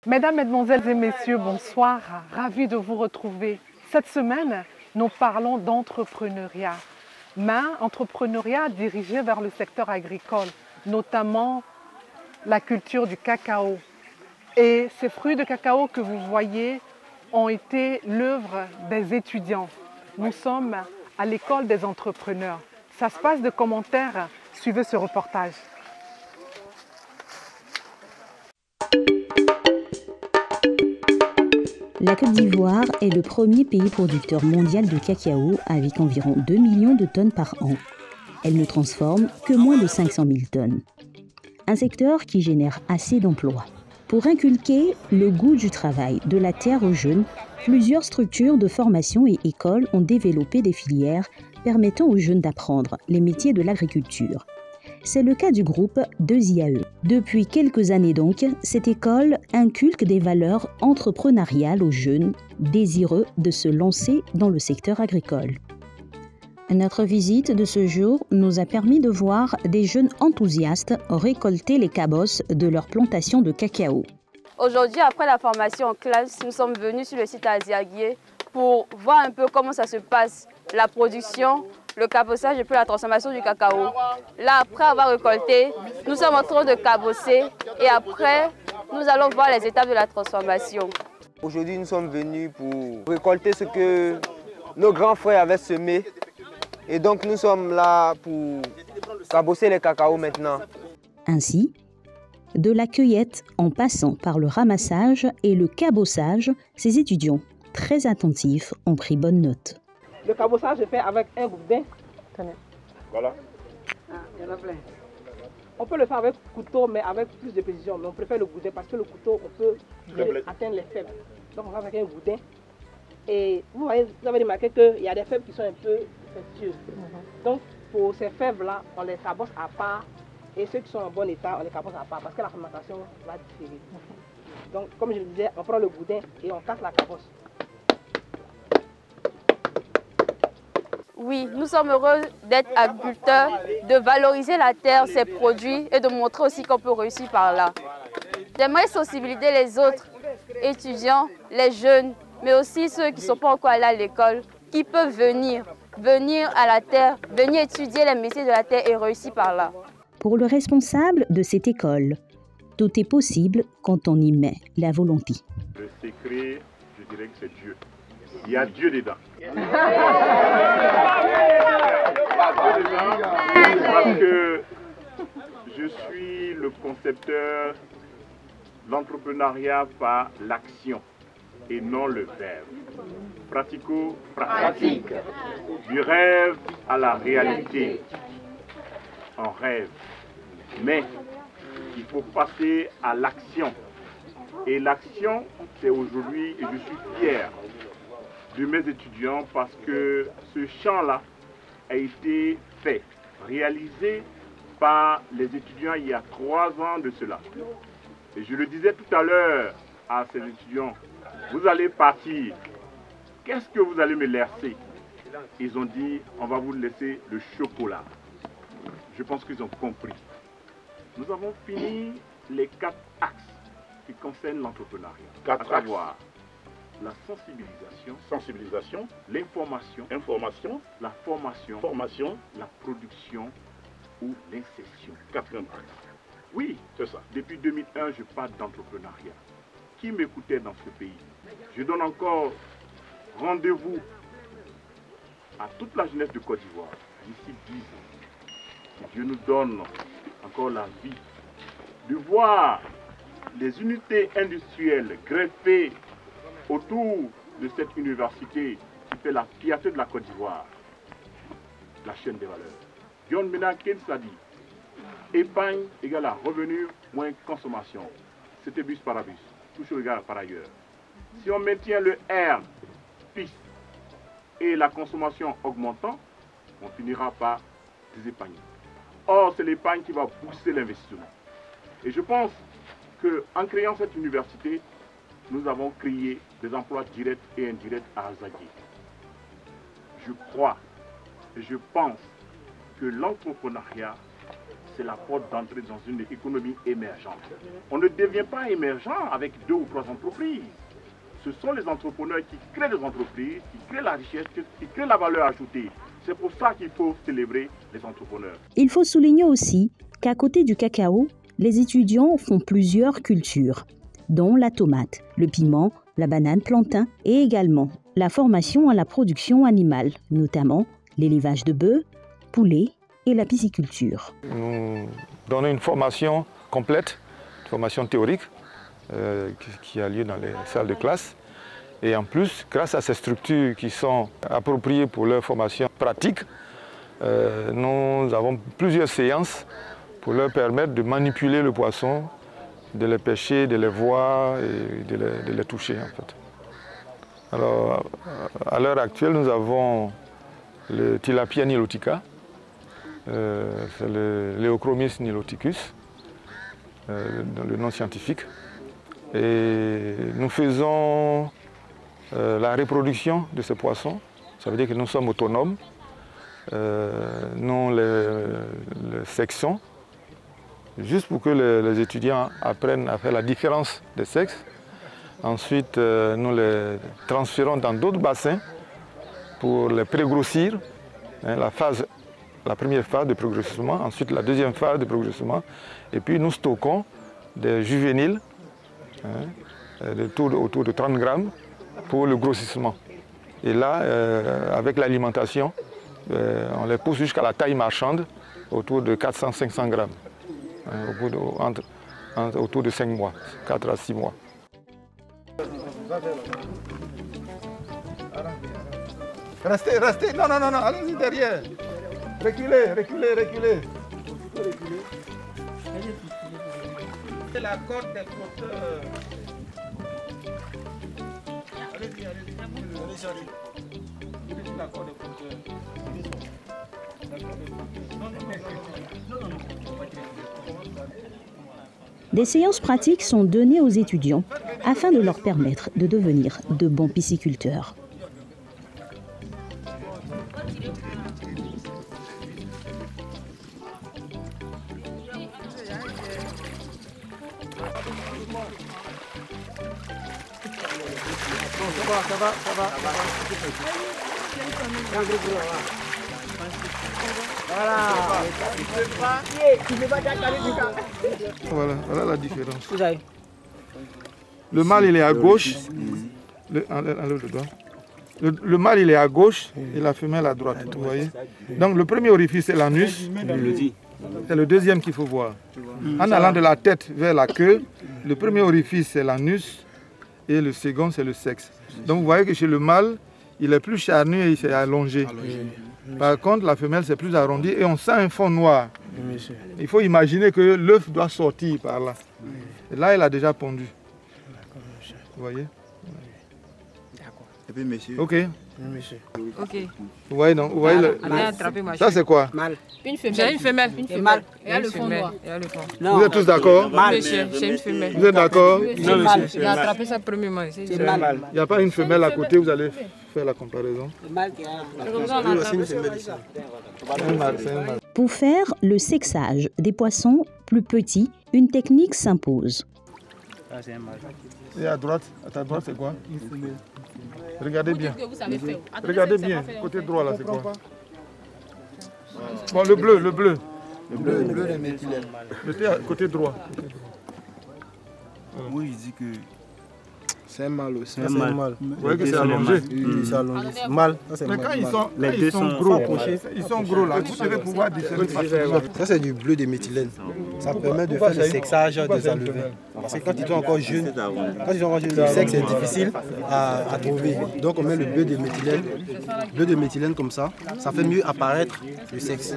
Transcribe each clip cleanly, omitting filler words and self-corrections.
Mesdames, Mesdemoiselles et Messieurs, bonsoir. Ravi de vous retrouver. Cette semaine, nous parlons d'entrepreneuriat, mais entrepreneuriat dirigé vers le secteur agricole, notamment la culture du cacao. Et ces fruits de cacao que vous voyez ont été l'œuvre des étudiants. Nous sommes à l'école des entrepreneurs. Ça se passe de commentaires. Suivez ce reportage. La Côte d'Ivoire est le premier pays producteur mondial de cacao avec environ 2 millions de tonnes par an. Elle ne transforme que moins de 500 000 tonnes. Un secteur qui génère assez d'emplois. Pour inculquer le goût du travail de la terre aux jeunes, plusieurs structures de formation et écoles ont développé des filières permettant aux jeunes d'apprendre les métiers de l'agriculture. C'est le cas du groupe 2IAE. Depuis quelques années donc, cette école inculque des valeurs entrepreneuriales aux jeunes désireux de se lancer dans le secteur agricole. Notre visite de ce jour nous a permis de voir des jeunes enthousiastes récolter les cabosses de leur plantation de cacao. Aujourd'hui, après la formation en classe, nous sommes venus sur le site Aziaguié pour voir un peu comment ça se passe, la production, le cabossage et puis la transformation du cacao. Là, après avoir récolté, nous sommes en train de cabosser et après, nous allons voir les étapes de la transformation. Aujourd'hui, nous sommes venus pour récolter ce que nos grands frères avaient semé. Et donc, nous sommes là pour cabosser les cacao maintenant. Ainsi, de la cueillette en passant par le ramassage et le cabossage, ces étudiants, très attentifs, ont pris bonne note. Le cabossage se fait avec un gourdin. Tenez. Voilà. Ah, il y en a plein. On peut le faire avec couteau, mais avec plus de précision. Mais on préfère le gourdin parce que le couteau, on peut atteindre les fèves. Donc on va avec un gourdin. Et vous avez remarqué qu'il y a des fèves qui sont un peu infectieuses. Donc pour ces fèves-là, on les cabosse à part. Et ceux qui sont en bon état, on les cabosse à part parce que la fermentation va différer. Donc comme je le disais, on prend le gourdin et on casse la cabosse. Oui, nous sommes heureux d'être agriculteurs, de valoriser la terre, ses produits et de montrer aussi qu'on peut réussir par là. J'aimerais sensibiliser les autres étudiants, les jeunes, mais aussi ceux qui ne sont pas encore allés à l'école, qui peuvent venir à la terre, venir étudier les métiers de la terre et réussir par là. Pour le responsable de cette école, tout est possible quand on y met la volonté. Le secret, je dirais que c'est Dieu. Il y a Dieu dedans. Parce que je suis le concepteur de l'entrepreneuriat par l'action et non le verbe. Pratico-pratique. Du rêve à la réalité. On rêve. Mais il faut passer à l'action. Et l'action, c'est aujourd'hui, et je suis fier de mes étudiants parce que ce champ-là a été fait, réalisé par les étudiants il y a 3 ans de cela. Et je le disais tout à l'heure à ces étudiants, vous allez partir, qu'est-ce que vous allez me laisser? Ils ont dit, on va vous laisser le chocolat. Je pense qu'ils ont compris. Nous avons fini les 4 axes qui concernent l'entrepreneuriat. 4 à savoir la sensibilisation, l'information, la formation, la production ou l'insertion. 4e axe. Oui, c'est ça. Depuis 2001, je parle d'entrepreneuriat. Qui m'écoutait dans ce pays? Je donne encore rendez-vous à toute la jeunesse de Côte d'Ivoire d'ici 10 ans. Si Dieu nous donne encore la vie de voir les unités industrielles greffées autour de cette université qui fait la fierté de la Côte d'Ivoire, la chaîne des valeurs. John Maynard Keynes a dit, épargne égale à revenu moins consommation. C'était bus parabus, toujours égal par ailleurs. Si on maintient le R fixe et la consommation augmentant, on finira par désépargner. Or, c'est l'épargne qui va booster l'investissement. Et je pense qu'en créant cette université, nous avons créé des emplois directs et indirects à Azaguié. Je crois et je pense que l'entrepreneuriat c'est la porte d'entrée dans une économie émergente. On ne devient pas émergent avec 2 ou 3 entreprises. Ce sont les entrepreneurs qui créent des entreprises, qui créent la richesse, qui créent la valeur ajoutée. C'est pour ça qu'il faut célébrer les entrepreneurs. Il faut souligner aussi qu'à côté du cacao, les étudiants font plusieurs cultures, dont la tomate, le piment, la banane plantain et également la formation à la production animale, notamment l'élevage de bœufs, poulets et la pisciculture. Nous donnons une formation complète, une formation théorique qui a lieu dans les salles de classe. Et en plus, grâce à ces structures qui sont appropriées pour leur formation pratique, nous avons plusieurs séances pour leur permettre de manipuler le poisson, de les pêcher, de les voir et de les toucher en fait. Alors, à l'heure actuelle, nous avons le Tilapia nilotica, c'est le Léochromis niloticus, le nom scientifique. Et nous faisons la reproduction de ces poissons, ça veut dire que nous sommes autonomes, nous les sexons, juste pour que les étudiants apprennent à faire la différence des sexes. Ensuite, nous les transférons dans d'autres bassins pour les prégrossir, la première phase de progressement, ensuite la deuxième phase de progressement, et puis nous stockons des juvéniles autour de 30 grammes pour le grossissement. Et là, avec l'alimentation, on les pousse jusqu'à la taille marchande, autour de 400-500 grammes, autour de 5 mois, 4 à 6 mois. Restez, non, allez-y derrière. Reculez. C'est la corde des flotteurs. Allez-y. La corde des flotteurs. Des séances pratiques sont données aux étudiants afin de leur permettre de devenir de bons pisciculteurs. Ça va. Voilà la différence. Le mâle il est à gauche. Le mâle il est à gauche et la femelle à droite. Vous voyez. Donc le premier orifice c'est l'anus. C'est le deuxième qu'il faut voir. En allant de la tête vers la queue, le premier orifice c'est l'anus et le second c'est le sexe. Donc vous voyez que chez le mâle, il est plus charnu et il s'est allongé. Par contre, la femelle c'est plus arrondi et on sent un fond noir. Il faut imaginer que l'œuf doit sortir par là. Et là, il a déjà pondu. Vous voyez? Et puis monsieur. Ok. Ok. Vous voyez, non? Vous voyez ça c'est quoi? Une femelle. J'ai une femelle. Une femelle. Et le fond noir. Vous êtes tous d'accord? Monsieur, c'est une femelle. Vous êtes d'accord? Non, monsieur. J'ai attrapé ça premièrement. Il n'y a pas une femelle à côté, vous allez faire la comparaison. Pour faire le sexage des poissons plus petits, une technique s'impose. Et à droite, à ta droite, c'est quoi? Regardez bien. Regardez bien. Côté droit, là, c'est quoi? Bon, le bleu. Le bleu de méthylène. Côté droit. Oui, il dit que c'est un mâle aussi. C'est un mâle. Vous voyez que c'est allongé? Oui, c'est allongé. Mâle, ça c'est mais mâle. quand ils sont gros, ils sont gros là, vous devez pouvoir discerner. Ça c'est du bleu de méthylène. Ça permet de faire le sexage des alevins. Parce que quand ils sont encore jeunes, le sexe est difficile à trouver. Donc on met le bleu de méthylène comme ça, ça fait mieux apparaître le sexe.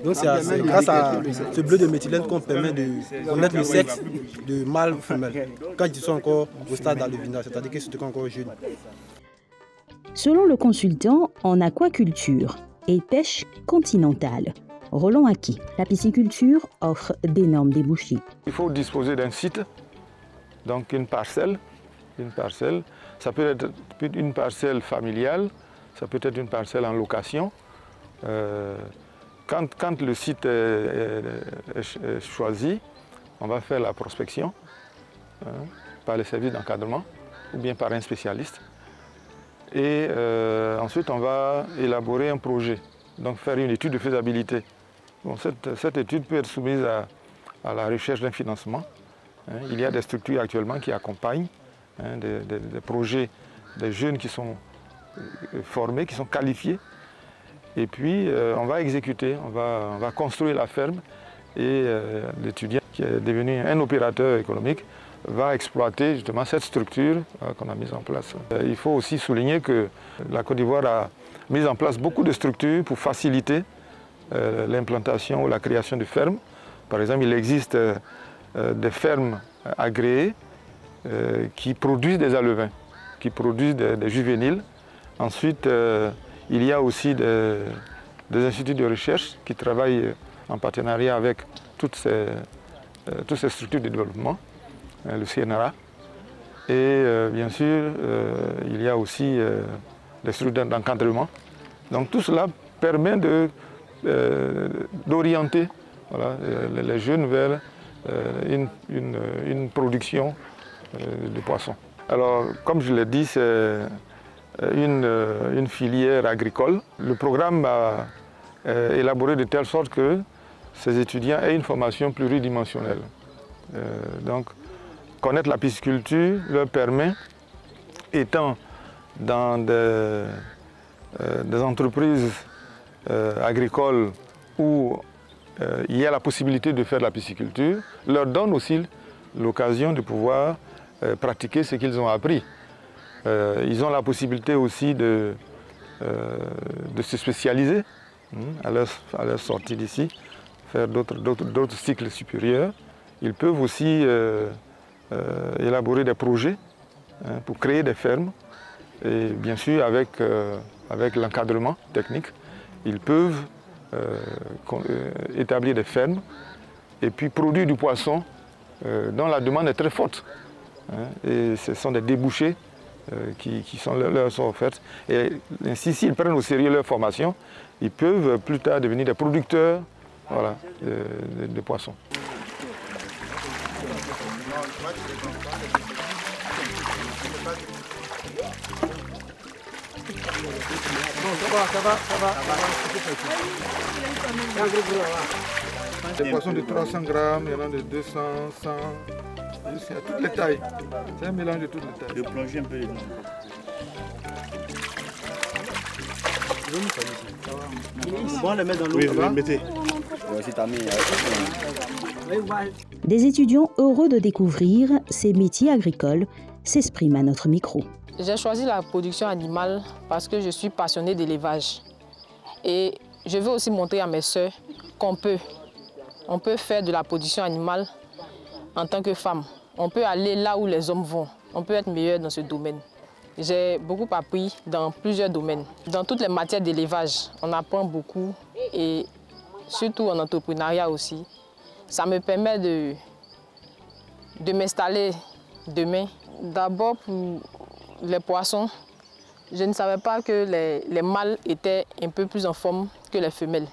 Donc c'est grâce à ce bleu de méthylène qu'on permet de connaître le sexe de mâle ou femelle. Quand ils sont encore au stade d'alevinage, c'est-à-dire qu'ils sont encore jeunes. Selon le consultant en aquaculture et pêche continentale, Roland Aki, la pisciculture offre d'énormes débouchés. Il faut disposer d'un site, donc une parcelle. Ça peut être une parcelle familiale, ça peut être une parcelle en location. Quand le site est choisi, on va faire la prospection par les services d'encadrement ou bien par un spécialiste. Et ensuite, on va élaborer un projet, donc faire une étude de faisabilité. Bon, cette étude peut être soumise à la recherche d'un financement. Il y a des structures actuellement qui accompagnent des projets, des jeunes qui sont formés, qui sont qualifiés. Et puis, on va exécuter, on va construire la ferme et l'étudiant qui est devenu un opérateur économique va exploiter justement cette structure qu'on a mise en place. Il faut aussi souligner que la Côte d'Ivoire a mis en place beaucoup de structures pour faciliter l'implantation ou la création de fermes. Par exemple, il existe des fermes agréées qui produisent des alevins, qui produisent des juvéniles. Ensuite, il y a aussi des instituts de recherche qui travaillent en partenariat avec toutes ces structures de développement, le CNRA. Et bien sûr, il y a aussi des structures d'encadrement. Donc tout cela permet d'orienter les jeunes vers une production de poissons. Alors, comme je l'ai dit, c'est une filière agricole. Le programme a élaboré de telle sorte que ces étudiants aient une formation pluridimensionnelle. Donc, connaître la pisciculture leur permet, étant dans des entreprises agricoles où il y a la possibilité de faire de la pisciculture, leur donne aussi l'occasion de pouvoir pratiquer ce qu'ils ont appris. Ils ont la possibilité aussi de se spécialiser à leur sortie d'ici, faire d'autres cycles supérieurs. Ils peuvent aussi élaborer des projets pour créer des fermes. Et bien sûr, avec l'encadrement technique, ils peuvent établir des fermes et puis produire du poisson dont la demande est très forte. Et ce sont des débouchés qui leur sont offertes. Et ainsi, s'ils prennent au sérieux leur formation, ils peuvent plus tard devenir des producteurs de poissons. Des poissons de 300 grammes, il y en a de 200, 100, il y a toutes les tailles. C'est un mélange de toutes les tailles. Je plonge un peu dedans. Bon, les mettre dans l'eau. Oui, vous les mettez. Des étudiants heureux de découvrir ces métiers agricoles s'expriment à notre micro. J'ai choisi la production animale parce que je suis passionnée d'élevage. Et je veux aussi montrer à mes sœurs qu'on peut faire de la production animale en tant que femme. On peut aller là où les hommes vont. On peut être meilleur dans ce domaine. J'ai beaucoup appris dans plusieurs domaines. Dans toutes les matières d'élevage, on apprend beaucoup et surtout en entrepreneuriat aussi. Ça me permet de m'installer demain. D'abord pour les poissons, je ne savais pas que les mâles étaient un peu plus en forme que les femelles.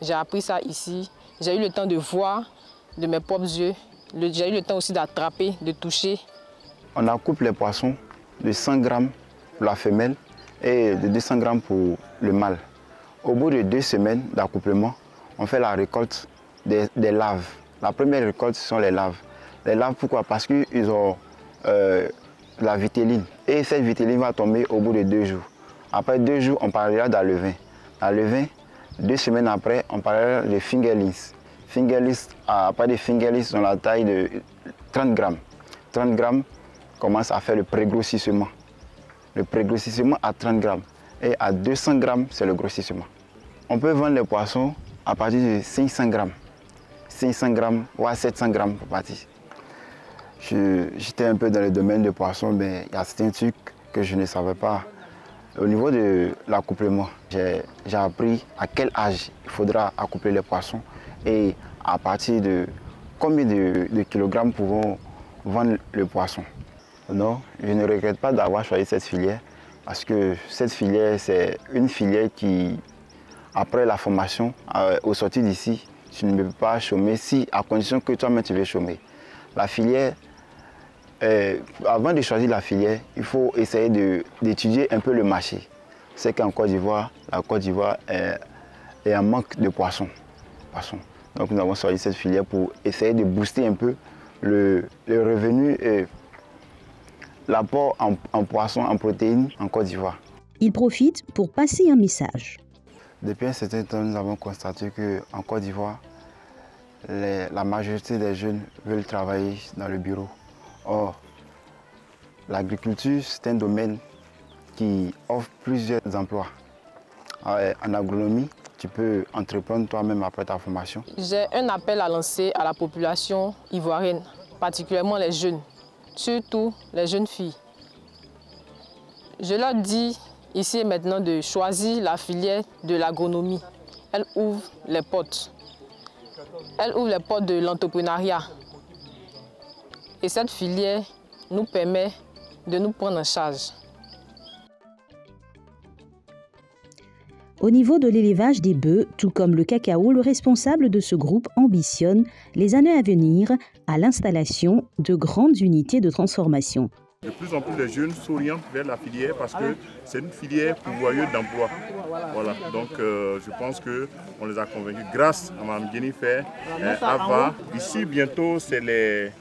J'ai appris ça ici. J'ai eu le temps de voir de mes propres yeux. J'ai eu le temps aussi d'attraper, de toucher. On accouple les poissons de 100 grammes pour la femelle et de 200 grammes pour le mâle. Au bout de 2 semaines d'accouplement, on fait la récolte des larves. La première récolte, ce sont les larves. Les larves, pourquoi? Parce qu'ils ont la vitéline. Et cette vitéline va tomber au bout de 2 jours. Après 2 jours, on parlera d'alevain. Alevain, 2 semaines après, on parlera de fingerlings. Fingerlings, après des fingerlings, ont la taille de 30 grammes. 30 grammes commence à faire le pré-grossissement. Le pré-grossissement à 30 grammes. Et à 200 grammes, c'est le grossissement. On peut vendre les poissons à partir de 500 grammes. 500 grammes ou à 700 grammes pour partir. J'étais un peu dans le domaine des poissons, mais il y a certains trucs que je ne savais pas. Au niveau de l'accouplement, j'ai appris à quel âge il faudra accoupler les poissons et à partir de combien de kilogrammes pouvons vendre le poisson. Non, je ne regrette pas d'avoir choisi cette filière parce que cette filière, c'est une filière qui après la formation, au sortir d'ici, tu ne peux pas chômer si, à condition que toi-même tu veux chômer. La filière, avant de choisir la filière, il faut essayer d'étudier un peu le marché. C'est qu'en Côte d'Ivoire, la Côte d'Ivoire est en manque de poissons. Donc nous avons choisi cette filière pour essayer de booster un peu le revenu et l'apport en poissons, en protéines en Côte d'Ivoire. Il profite pour passer un message. Depuis un certain temps, nous avons constaté qu'en Côte d'Ivoire, la majorité des jeunes veulent travailler dans le bureau. Or, l'agriculture, c'est un domaine qui offre plusieurs emplois. En agronomie, tu peux entreprendre toi-même après ta formation. J'ai un appel à lancer à la population ivoirienne, particulièrement les jeunes, surtout les jeunes filles. Je leur dis ici et maintenant de choisir la filière de l'agronomie. Elle ouvre les portes. Elle ouvre les portes de l'entrepreneuriat. Et cette filière nous permet de nous prendre en charge. Au niveau de l'élevage des bœufs, tout comme le cacao, le responsable de ce groupe ambitionne les années à venir à l'installation de grandes unités de transformation. De plus en plus de jeunes s'orientent vers la filière parce que c'est une filière pourvoyeuse d'emploi. Voilà. Donc je pense qu'on les a convaincus grâce à Mme Jennifer, Ava. Ici bientôt c'est le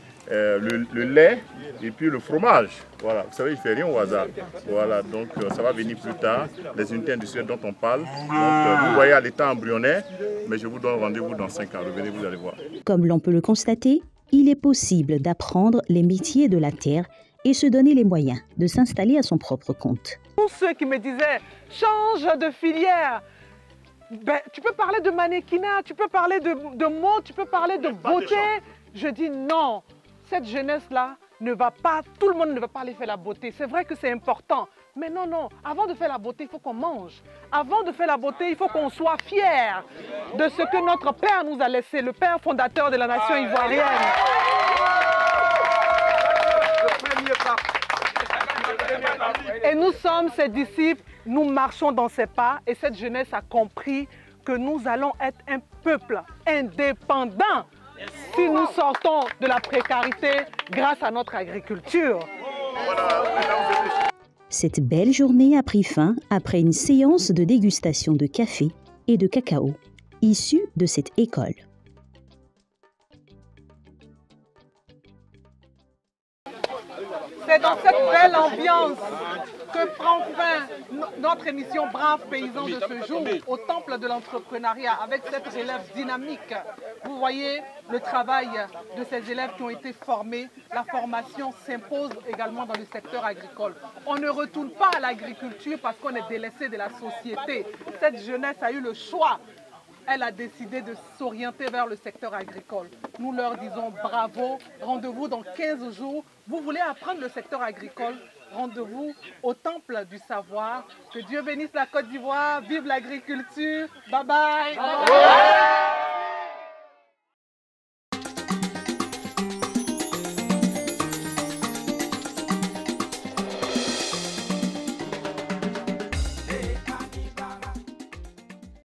lait et puis le fromage. Voilà. Vous savez, il ne fait rien au hasard. Voilà. Donc ça va venir plus tard, les unités industrielles dont on parle. Donc vous voyez à l'état embryonnaire, mais je vous donne rendez-vous dans 5 ans. Revenez, vous allez voir. Comme l'on peut le constater, il est possible d'apprendre les métiers de la terre et se donner les moyens de s'installer à son propre compte. Tous ceux qui me disaient « change de filière », tu peux parler de mannequinat, tu peux parler de mode, tu peux parler de beauté. Je dis non, cette jeunesse-là ne va pas, tout le monde ne va pas aller faire la beauté. C'est vrai que c'est important, mais non, avant de faire la beauté, il faut qu'on mange. Avant de faire la beauté, il faut qu'on soit fier de ce que notre père nous a laissé, le père fondateur de la nation ivoirienne. Et nous sommes ses disciples, nous marchons dans ses pas et cette jeunesse a compris que nous allons être un peuple indépendant si nous sortons de la précarité grâce à notre agriculture. Cette belle journée a pris fin après une séance de dégustation de café et de cacao issus de cette école. C'est dans cette belle ambiance que prend fin notre émission Braves paysans de ce jour au temple de l'entrepreneuriat avec cette relève dynamique. Vous voyez le travail de ces élèves qui ont été formés. La formation s'impose également dans le secteur agricole. On ne retourne pas à l'agriculture parce qu'on est délaissé de la société. Cette jeunesse a eu le choix. Elle a décidé de s'orienter vers le secteur agricole. Nous leur disons bravo, rendez-vous dans 15 jours. Vous voulez apprendre le secteur agricole? Rendez-vous au Temple du Savoir. Que Dieu bénisse la Côte d'Ivoire, vive l'agriculture. Bye bye.